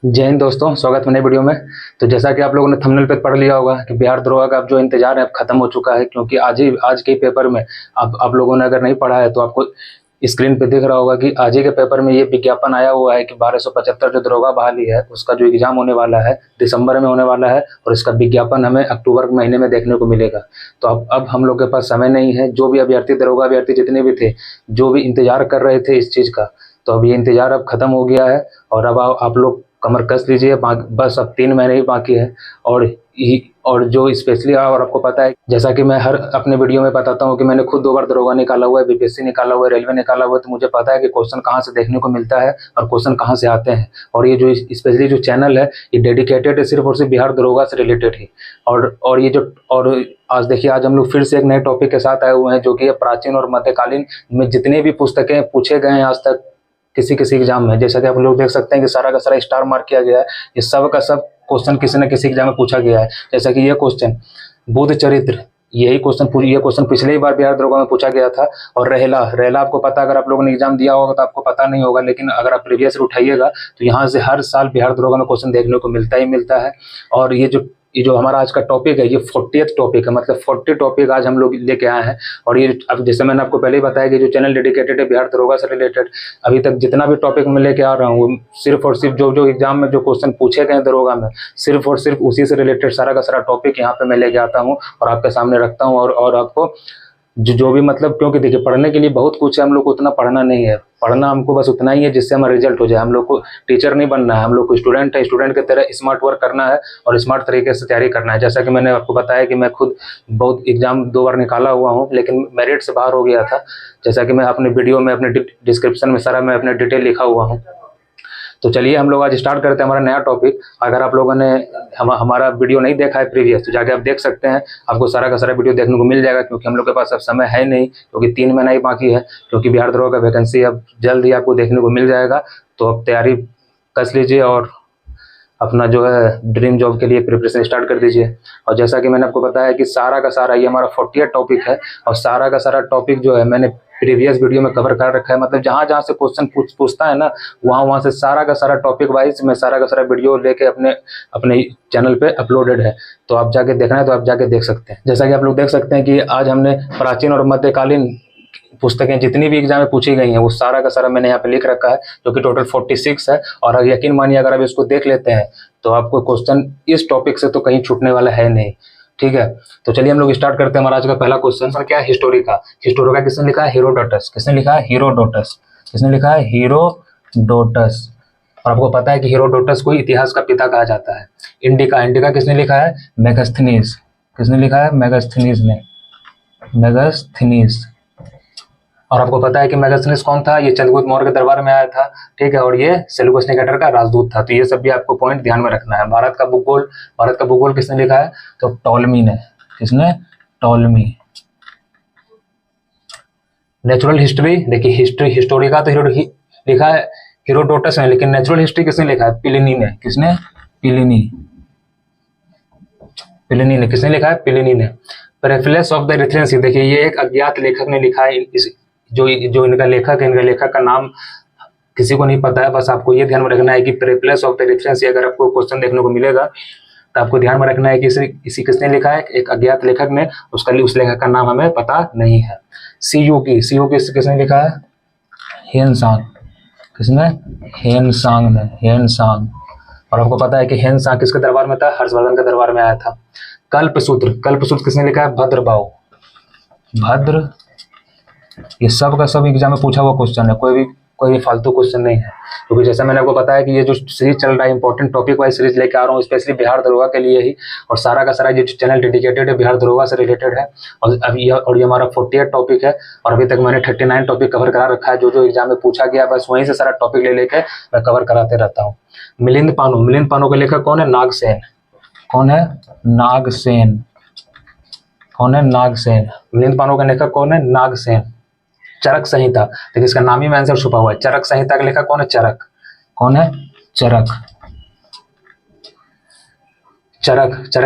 जय हिंद दोस्तों, स्वागत है नई वीडियो में। तो जैसा कि आप लोगों ने थंबनेल पे पढ़ लिया होगा कि बिहार दरोगा का अब जो इंतजार है अब खत्म हो चुका है, क्योंकि आज के पेपर में अब आप लोगों ने अगर नहीं पढ़ा है तो आपको स्क्रीन पे दिख रहा होगा कि आज ही के पेपर में ये विज्ञापन आया हुआ है कि 1275 जो दरोगा बहाली है उसका जो एग्जाम होने वाला है दिसंबर में होने वाला है, और इसका विज्ञापन हमें अक्टूबर के महीने में देखने को मिलेगा। तो अब हम लोग के पास समय नहीं है। जो भी अभ्यर्थी दरोगा अभ्यर्थी जितने भी थे, जो भी इंतजार कर रहे थे इस चीज़ का, तो अब ये इंतजार अब खत्म हो गया है। और अब आप लोग कमर कस लीजिए, बस अब 3 महीने ही बाकी है। और जो स्पेशली और आपको पता है, जैसा कि मैं हर अपने वीडियो में बताता हूँ कि मैंने खुद 2 बार दरोगा निकाला हुआ है, बीपीएससी निकाला हुआ है, रेलवे निकाला हुआ है, तो मुझे पता है कि क्वेश्चन कहाँ से देखने को मिलता है और क्वेश्चन कहाँ से आते हैं। और ये जो स्पेशली जो चैनल है ये डेडिकेटेड है सिर्फ और सिर्फ बिहार दरोगा से रिलेटेड ही। और ये जो और आज देखिए, आज हम लोग फिर से एक नए टॉपिक के साथ आए हुए हैं, जो कि प्राचीन और मध्यकालीन में जितने भी पुस्तकें पूछे गए हैं आज तक किसी किसी एग्जाम में, जैसा कि आप लोग देख सकते हैं कि सारा का सारा स्टार मार्क किया गया है। ये सब का सब क्वेश्चन किसी न किसी एग्जाम में पूछा गया है। जैसा कि ये क्वेश्चन बुद्ध चरित्र, ये क्वेश्चन पिछले ही बार बिहार दरोगा में पूछा गया था। और रहेला आपको पता, अगर आप लोगों ने एग्जाम दिया होगा तो आपको पता नहीं होगा, लेकिन अगर आप प्रीवियस उठाइएगा तो यहाँ से हर साल बिहार दरोगा में क्वेश्चन देखने को मिलता ही मिलता है। और ये जो हमारा आज का टॉपिक है ये 40th टॉपिक है, मतलब 40 टॉपिक आज हम लोग लेके आए हैं। और ये अब जैसे मैंने आपको पहले ही बताया कि जो चैनल डेडिकेटेड है बिहार दरोगा से रिलेटेड, अभी तक जितना भी टॉपिक मैं लेके आ रहा हूँ वो सिर्फ और सिर्फ जो एग्जाम में जो क्वेश्चन पूछे गए दरोगा में, सिर्फ और सिर्फ उसी से रिलेटेड सारा का सारा टॉपिक यहाँ पे मैं लेके आता हूँ और आपके सामने रखता हूँ। और आपको जो भी मतलब, क्योंकि देखिए पढ़ने के लिए बहुत कुछ है, हम लोग को उतना पढ़ना नहीं है। पढ़ना हमको बस उतना ही है जिससे हमारा रिजल्ट हो जाए। हम लोग को टीचर नहीं बनना है, हम लोग को स्टूडेंट है, स्टूडेंट की तरह स्मार्ट वर्क करना है और स्मार्ट तरीके से तैयारी करना है। जैसा कि मैंने आपको बताया कि मैं खुद बहुत एग्जाम 2 बार निकाला हुआ हूँ, लेकिन मेरिट से बाहर हो गया था। जैसा कि मैं अपने वीडियो में अपने डिस्क्रिप्शन में सारा मैं अपने डिटेल लिखा हुआ हूँ। तो चलिए हम लोग आज स्टार्ट करते हैं हमारा नया टॉपिक। अगर आप लोगों ने हमारा वीडियो नहीं देखा है प्रीवियस, तो जाके आप देख सकते हैं, आपको सारा का सारा वीडियो देखने को मिल जाएगा, क्योंकि हम लोग के पास अब समय है नहीं, क्योंकि 3 महीना ही बाकी है। क्योंकि बिहार दरोगा का वैकेंसी अब जल्द ही आपको देखने को मिल जाएगा। तो अब तैयारी कस लीजिए और अपना जो है ड्रीम जॉब के लिए प्रिपरेशन स्टार्ट कर दीजिए। और जैसा कि मैंने आपको बताया कि सारा का सारा ये हमारा 40th टॉपिक है, और सारा का सारा टॉपिक जो है मैंने प्रीवियस वीडियो में कवर कर रखा है। मतलब जहाँ जहाँ से क्वेश्चन पूछता है ना, वहाँ से सारा का सारा टॉपिक वाइज मैं सारा का सारा वीडियो लेके अपने चैनल पे अपलोडेड है। तो आप जाके देखना है तो आप जाके देख सकते हैं। जैसा कि आप लोग देख सकते हैं कि आज हमने प्राचीन और मध्यकालीन पुस्तकें जितनी भी एग्जाम में पूछी गई हैं वो सारा का सारा मैंने यहाँ पे लिख रखा है, जो कि टोटल 46 है। और यकीन मानिए अगर आप इसको देख लेते हैं तो आपको क्वेश्चन इस टॉपिक से तो कहीं छूटने वाला है नहीं। ठीक है, तो चलिए हम लोग स्टार्ट करते हैं। हमारा आज का पहला क्वेश्चन सर क्या है? हिस्टोरी का किसने लिखा है? हीरोडोटस। किसने लिखा है? हीरोडोटस। किसने लिखा है? हीरोडोटस। और आपको पता है कि हीरोडोटस को इतिहास का पिता कहा जाता है। इंडिका किसने लिखा है? मेगास्थनीज। किसने लिखा है? मेगास्थनीज ने। मेगास्थनीज। और आपको पता है कि मेगास्थनीज कौन था? ये चंद्रगुप्त मौर्य के दरबार में आया था। ठीक है, और ये सेल्यूकस निकेटर का राजदूत था। तो ये सब भी आपको पॉइंट ध्यान में रखना है। भारत का भूगोल किसने लिखा है? तो टॉलमी ने। किसने? टॉलमी। नेचुरल हिस्ट्री, देखिए हिस्टोरी का तो लिखा है हीरोडोटस ने, लेकिन नेचुरल हिस्ट्री किसने लिखा है? प्लिनी ने। किसने? प्लिनी ने। किसने लिखा है? प्लिनी ने। प्रेफेरेंस ऑफ द एरिथ्रियन सी, देखिए ये एक अज्ञात लेखक ने लिखा है। जो इनका लेखक का नाम किसी को नहीं पता है। बस आपको ये ध्यान में रखना है कि प्रेफेरेंस ऑफ द एरिथ्रियन सी अगर आपको क्वेश्चन देखने को मिलेगा तो आपको ध्यान में रखना है कि इसी किसने लिखा है? एक अज्ञात लेखक ने। उस लेखक का नाम हमें पता नहीं है। सीयू की किसने लिखा है? हेनसांग। किसने? हेनसांग ने। हेनसांग। और आपको पता है कि हेनसांग किसके दरबार में था? हर्षवर्धन के दरबार में आया था। कल्पसूत्र किसने लिखा है? भद्रबाहु। ये सब का सब एग्जाम में पूछा हुआ क्वेश्चन है, कोई भी फालतू क्वेश्चन नहीं है। क्योंकि जैसा मैंने आपको बताया कि ये जो सीरीज चल रहा है इंपॉर्टेंट टॉपिक वाइज सीरीज लेके आ रहा हूँ स्पेशली बिहार दरोगा के लिए ही। और सारा का सारा ये चैनल डेडिकेटेड है बिहार दरोगा से रिलेटेड है। और ये हमारा 40th टॉपिक है। और अभी तक मैंने 39 टॉपिक कवर करा रखा है। जो एग्जाम में पूछा गया बस वहीं से सारा टॉपिक ले लेके मैं कवर कराते रहता हूँ। मिलिंद पानो के लेखक कौन है? नागसेन। कौन है? नागसेन। मिलिंद पानो का लेखक कौन है? नागसेन। चरक संहिता, देखिए इसका नाम ही में आंसर छुपा हुआ है। चरक संहिता का लेखक कौन है? चरक। कौन है? चरक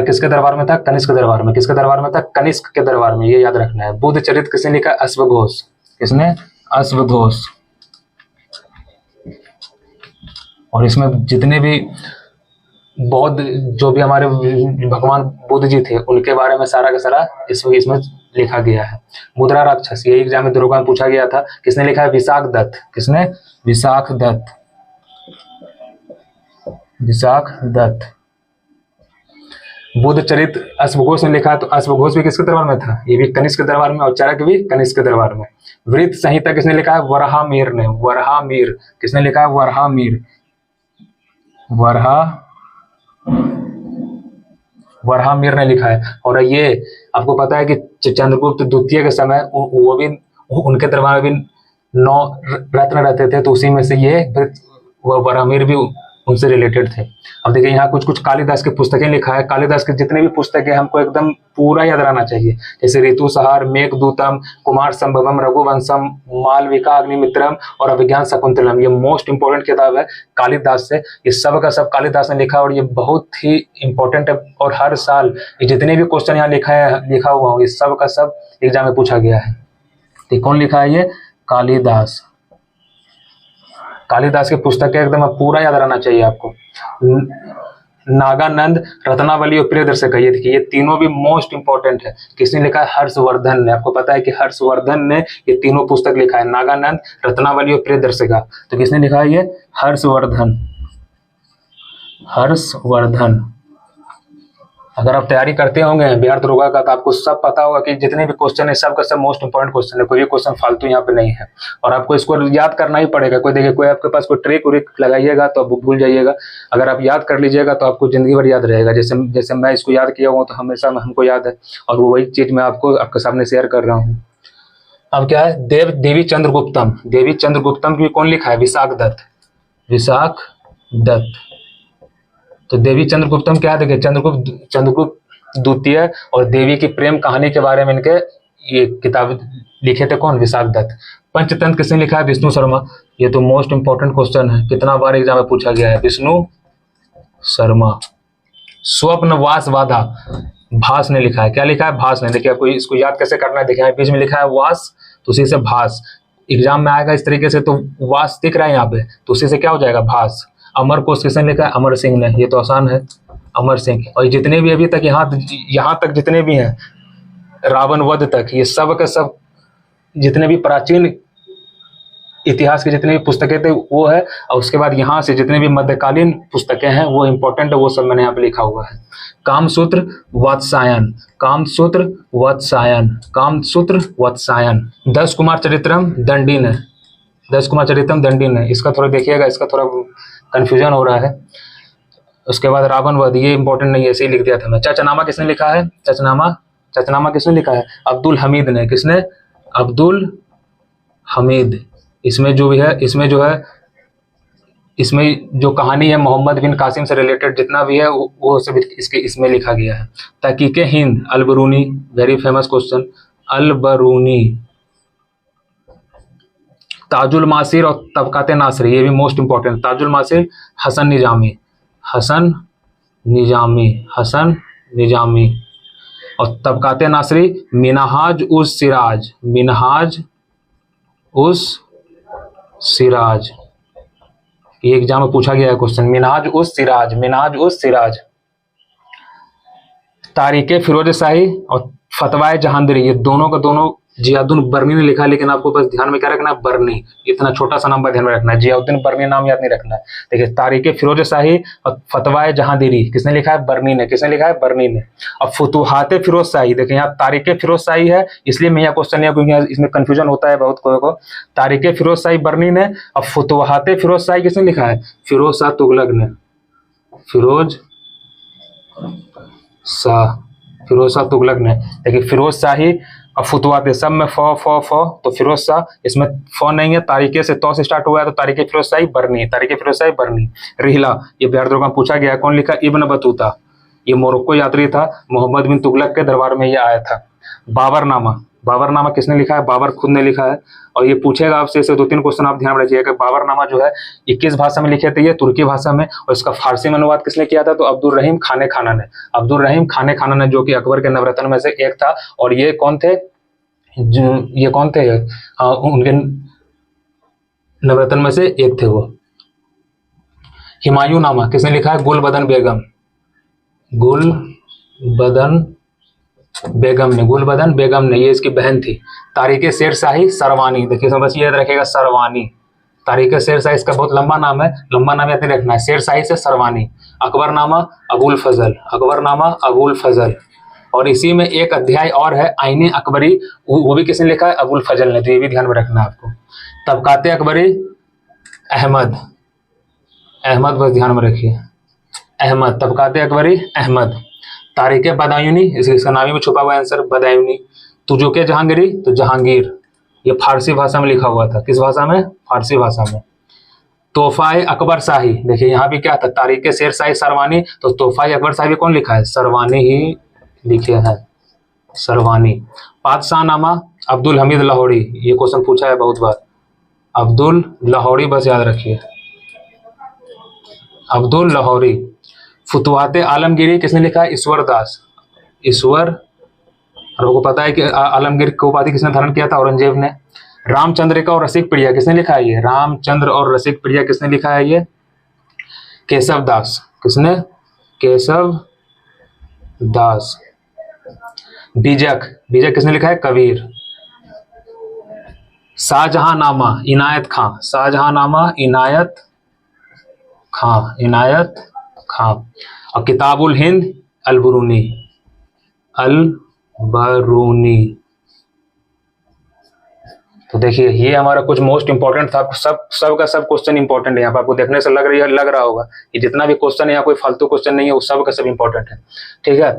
किसके दरबार में था? कनिष्क के दरबार में। किसके दरबार में था? कनिष्क के दरबार में, ये याद रखना है। बुद्ध चरित्र किसने लिखा? अश्वघोष। किसने? अश्वघोष। और इसमें जितने भी बौद्ध जो भी हमारे भगवान बुद्ध जी थे उनके बारे में सारा का सारा इसमें लिखा गया है। मुद्रा राक्षस, ये एग्जाम में दरोगा में पूछा गया था। किसने लिखा है? विशाख दत्त। किसने? विशाख दत्त। विशाख दत्त। बुद्ध चरित्र अश्वघोष ने लिखा, तो अश्वघोष भी किसके दरबार में था? ये भी कनिष्क के दरबार में, और चरक भी कनिष्क के दरबार में। वृत्त संहिता किसने लिखा है? वराहमिहिर ने। वराहमिहिर। किसने लिखा है? वराहमिहिर। वराहमिहिर ने लिखा है। और ये आपको पता है कि चंद्रगुप्त द्वितीय के समय वो भी उनके दरबार में भी 9 रत्न रहते थे, तो उसी में से ये वराहमिहिर भी उनसे रिलेटेड थे। अब देखिए यहाँ कुछ कुछ कालिदास की पुस्तकें लिखा है। कालिदास की जितने भी पुस्तकें हमको एकदम पूरा याद रहना चाहिए, जैसे ऋतुसंहार, मेघदूतम, कुमार संभवम, रघुवंशम, मालविका अग्निमित्रम और अभिज्ञान शकुंतलम, ये मोस्ट इंपॉर्टेंट किताब है कालिदास से। ये सब का सब कालिदास ने लिखा और ये बहुत ही इंपॉर्टेंट है। और हर साल ये जितने भी क्वेश्चन यहाँ लिखा हुआ हो, ये सब का सब एग्जाम में पूछा गया है। तो कौन लिखा है? ये कालिदास। कालिदास की पुस्तकें एकदम पूरा याद रहना चाहिए आपको। नागानंद, रत्नावली और प्रियदर्शक, ये देखिए ये तीनों भी मोस्ट इंपॉर्टेंट है। किसने लिखा है? हर्षवर्धन ने। आपको पता है कि हर्षवर्धन ने ये तीनों पुस्तक लिखा है, नागानंद, रत्नावली और प्रियदर्शिका। तो किसने लिखा है? ये हर्षवर्धन। हर्षवर्धन। अगर आप तैयारी करते होंगे बिहार दरोगा का, तो आपको सब पता होगा कि जितने भी क्वेश्चन है सब का सब मोस्ट इंपॉर्टेंट क्वेश्चन है। कोई भी क्वेश्चन फालतू यहाँ पे नहीं है और आपको इसको याद करना ही पड़ेगा। कोई देखिए कोई आपके पास कोई ट्रिक व्रिक लगाइएगा तो आप भूल जाइएगा। अगर आप याद कर लीजिएगा तो आपको जिंदगी भर याद रहेगा। जैसे मैं इसको याद किया हूँ तो हमेशा हमको याद है, और वही चीज मैं आपके सामने शेयर कर रहा हूँ। अब क्या है? देवी चंद्रगुप्तम। देवी चंद्रगुप्तम की कौन लिखा है? विशाख दत्त। विशाख दत्त। तो देवी चंद्रगुप्तम क्या है? देखिए चंद्रगुप्त द्वितीय और देवी की प्रेम कहानी के बारे में इनके ये किताब लिखे थे। कौन? विशाख दत्त। पंचतंत्र किसने लिखा है? विष्णु शर्मा। ये तो मोस्ट इंपॉर्टेंट क्वेश्चन है, कितना बार एग्जाम में पूछा गया है। विष्णु शर्मा। स्वप्नवास बाधा, भास ने लिखा है। क्या लिखा है? भास ने। देखिए आपको इसको याद कैसे करना है, देखिए बीच में लिखा है वास, तो उसी से भास। एग्जाम में आएगा इस तरीके से, तो वास दिख रहा है यहाँ पे, तो उसी से क्या हो जाएगा? भास। अमर कोश किसने लिखा है? अमर सिंह ने। ये तो आसान है, अमर सिंह। और जितने भी अभी तक यहाँ तक जितने भी हैं रावण वध तक, ये सब के सब जितने भी प्राचीन इतिहास की जितनी भी पुस्तकें थे वो है। और उसके बाद यहाँ से जितने भी मध्यकालीन पुस्तकें हैं वो इंपॉर्टेंट है, वो सब मैंने यहाँ पे लिखा हुआ है। कामसूत्र वात्सायन। कामसूत्र वात्सायन। कामसूत्र वात्सायन। 10 कुमार चरित्रम दंडी ने। 10 कुमार चरित्रम दंडी ने। इसका थोड़ा देखिएगा, इसका थोड़ा कंफ्यूजन हो रहा है। उसके बाद रावण वध, ये इंपॉर्टेंट नहीं है, ऐसे ही लिख दिया था मैं। चचनामा किसने लिखा है? चचनामा किसने लिखा है? अब्दुल हमीद ने। किसने? अब्दुल हमीद। इसमें जो कहानी है मोहम्मद बिन कासिम से रिलेटेड जितना भी है वो सब इसमें लिखा गया है। Tahqiq-i Hind Alberuni, very famous question, Alberuni. Taj-ul Maasir और तबकाते नासरी, ये भी मोस्ट इंपॉर्टेंट। ताजुल मासिर हसन निजामी। हसन निजामी। और तबकाते नासरी मिनहाज उस सिराज। ये एग्जाम में पूछा गया है क्वेश्चन, मिनहाज उस सिराज। तारीखे फिरोज शाही और फतवाए जहांदरी, ये दोनों का दोनों जियाउद्दीन बर्नी ने लिखा है, लेकिन आपको बस ध्यान में क्या रखना है? बर्नी। इतना छोटा सा नंबर ध्यान में रखना है, जियाउद्दीन बर्नी नाम याद नहीं रखना है। देखिए तारीखे फिरोज शाही और फतवाए जहांदीरी किसने लिखा है? बर्नी ने। किसने लिखा है? बर्नी ने। अब फुतुहाते फिरोज शाही, देखिए यहाँ तारीखे फिरोज शाही है, इसलिए मैं यहाँ क्वेश्चन लिया क्योंकि इसमें कंफ्यूजन होता है बहुत को। तारीखे फिरोज शाही बर्नी ने, और फुतुहाते फिरोज शाही किसने लिखा है? फिरोज शाह तुगलक ने। फिरोज शाह तुगलक ने। देखिए फिरोज शाही और फुतवाते सब में फ तो फिरोज शाह, इसमें फ नहीं है, तारीखे से तो से स्टार्ट हुआ है, तो तारीखे फिरोज शाही बर्नी। तारीखे फिरोज शाही बर्नी। रिहला, ये बिहार दरोगा में पूछा गया है। कौन लिखा? Ibn Battuta. ये मोरक्को यात्री था, मोहम्मद बिन तुगलक के दरबार में ये आया था। बाबरनामा किसने लिखा है? बाबर खुद ने लिखा है। और ये पूछेगा आपसे, ऐसे 2-3 क्वेश्चन आप ध्यान रखिएगा। बाबरनामा जो है 21 भाषा में लिखे थे, ये तुर्की भाषा में, और इसका फारसी में अनुवाद किसने किया था? तो अब्दुल रहीम खाने खाना ने, जो कि अकबर के नवरत्न में से एक था। और ये कौन थे? उनके नवरत्न में से एक थे वो। हुमायूं नामा किसने लिखा है? गुलबदन बेगम, गुलबदन बेगम ने, गुलबदन बेगम ने, ये इसकी बहन थी। तारीख शेरशाही सरवानी, देखिए बस ये याद रखेगा सरवानी। तारीख शेरशाही इसका बहुत लंबा नाम है, लंबा नाम याद रखना है, शेरशाही से सरवानी। अकबरनामा अबुल फजल, अकबरनामा अबुल फजल। और इसी में एक अध्याय और है आईने अकबरी, वो भी किसने लिखा है? अबुल फजल ने, तो ये भी ध्यान में रखना है आपको। तबकाते अकबरी अहमद, अहमद बस ध्यान में रखिए, अहमद, तबकाते अकबरी अहमद। तारीख बदायूनी, इसका नाम ही में छुपा हुआ आंसर बदायूनी। तुजुके जहांगीरी, तो जहांगीर, ये फारसी भाषा में लिखा हुआ था। किस भाषा में? फारसी भाषा में। तोहफाए अकबर शाही, देखिए यहाँ भी क्या था? तारीख शेरशाही सरवानी, तो तोहफाए अकबर शाही कौन लिखा है? सरवानी ही लिखे हैं, सरवानी। पातशाह नामा अब्दुल हमीद लाहौरी, ये क्वेश्चन पूछा है बहुत बार, अब्दुल लाहौरी बस याद रखिए, अब्दुल लाहौरी। फुतवाते आलमगीरी किसने लिखा है? ईश्वर दास, ईश्वर। और आपको पता है कि आलमगीर की उपाधि किसने धारण किया था? औरंगजेब ने। रामचंद्रिका और रसिक प्रिया किसने लिखा है? ये रामचंद्र और रसिक प्रिया किसने लिखा है? ये केशव दास, किसने? केशव दास। बीजक, बीजक किसने लिखा है? कबीर। शाहजहांनामा इनायत खां, शाहजहांनामा इनायत खां, इनायत खां। और किताबुल हिंद अलबरूनी, अलबरूनी। तो देखिए ये हमारा कुछ मोस्ट इंपॉर्टेंट था, सब का सब क्वेश्चन इंपॉर्टेंट है। यहाँ पर आपको देखने से लग रहा होगा कि जितना भी क्वेश्चन है यहाँ कोई फालतू क्वेश्चन नहीं है, वो सब का सब इंपॉर्टेंट है, ठीक है।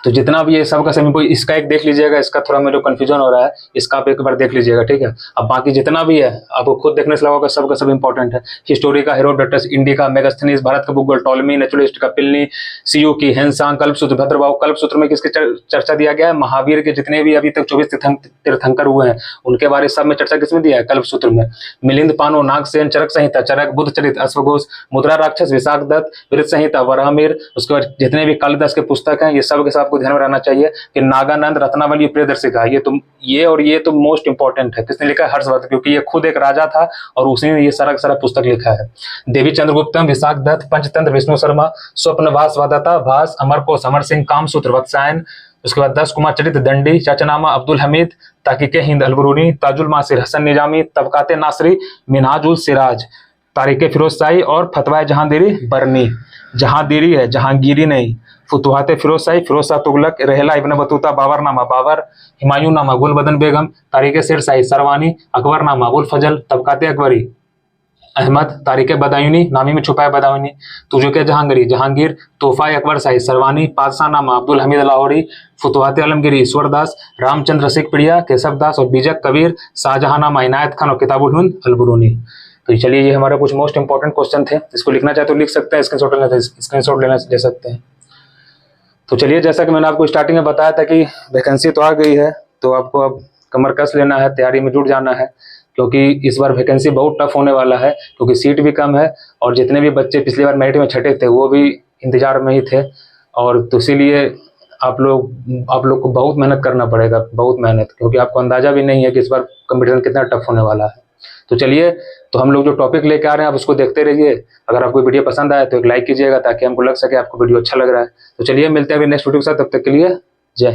तो जितना भी ये सब का सब, इसका एक देख लीजिएगा, इसका थोड़ा मेरे को कंफ्यूजन हो रहा है, इसका आप एक बार देख लीजिएगा, ठीक है। अब बाकी जितना भी है आपको खुद देखने से लगा सब का सब इंपॉर्टेंट है। हिस्टोरी का हेरोडोटस, इंडिका, मेगास्थनीज, भारत का भूगोल, टॉलमी, नेचुरलिस्ट का पिल्नी, सीयू की, हेनसांग, कल्पसूत्र, भद्रबाहु। कल्पसूत्र में किसकी चर्चा दिया गया है? महावीर के जितने भी अभी तक 24 तीर्थंकर हुए हैं उनके बारे सब में चर्चा किसमें दिया है? कल्पसूत्र में। मिलिंद पानो, नागसेन, चरक संहिता, चरक, बुद्ध चरित, अश्वघोष, मुद्रा राक्षस, विशाख दत्त, वृत संहिता, वराहमिर, उसके बाद जितने भी कालिदास के पुस्तक हैं ये सब के सब आपको ध्यान में रहना चाहिए। कि नागानंद, रत्नावली, प्रियदर्शिका, ये तो मोस्ट इंपॉर्टेंट है। किसने लिखा है? हर्षवर्धन, क्योंकि ये खुद एक राजा था और उसी ने ये सारा पुस्तक लिखा है। देवी चंद्रगुप्तम, विशाख दत्त, पंचतंत्र, विष्णु शर्मा, स्वप्नभास, वादता, भास, अमरकोश, अमर सिंह, कामसूत्र, वत्सायन, उसके बाद 10 कुमार चरित्र, दंडी, चाचनामा अब्दुल हमीद, ताकीके हिंद अलबरूनी, ताजुल मासिर, हसन निजामी, तबकाते नासरी, मिनहाजुल सिराज, तारीख फिरोज शाही और फतवा जहांगीरी बरनी। जहांगीरी है, जहांगीरी नहीं। फुतुहाते फिरोज शाही, फिरोज शाह तुगलक, रहेला इब्न बतूता, बाबरनामा बाबर, हुमायूंनामा गुलबदन बेगम, तारीख शेरशाही सरवानी, अकबरनामा अबुल फजल, तबकाते अकबरी अहमद, तारीख बदायूनी, नामी में छुपा है बदायूनी, तुजुके जहांगीरी जहांगीर, तोहफा अकबर शाही सरवानी, पातशाहनामा अब्दुल हमीद लाहौरी, फुतुहाते आलमगीरी ईश्वर दास, रामचंद्र रसिक प्रिया केशव दास और बीजक कबीर, शाहजहांनामा इनायत खान और किताबुल हिंद अलबरूनी। तो चलिए ये हमारा कुछ मोस्ट इंपॉर्टेंट क्वेश्चन थे, इसको लिखना चाहे तो लिख सकते हैं, स्क्रीनशॉट लेना ले सकते हैं। तो चलिए जैसा कि मैंने आपको स्टार्टिंग में बताया था कि वैकेंसी तो आ गई है, तो आपको अब कमर कस लेना है, तैयारी में जुट जाना है, क्योंकि इस बार वैकेंसी बहुत टफ होने वाला है, क्योंकि सीट भी कम है और जितने भी बच्चे पिछली बार मेरिट में छठे थे वो भी इंतजार में ही थे। और तो इसीलिए आप लोग को बहुत मेहनत करना पड़ेगा, बहुत मेहनत, क्योंकि आपको अंदाजा भी नहीं है कि इस बार कंपटीशन कितना टफ होने वाला है। तो चलिए, तो हम लोग जो टॉपिक लेके आ रहे हैं आप उसको देखते रहिए। अगर आपको वीडियो पसंद आए तो एक लाइक कीजिएगा ताकि हमको लग सके आपको वीडियो अच्छा लग रहा है। तो चलिए मिलते हैं अभी नेक्स्ट वीडियो के साथ, तब तक के लिए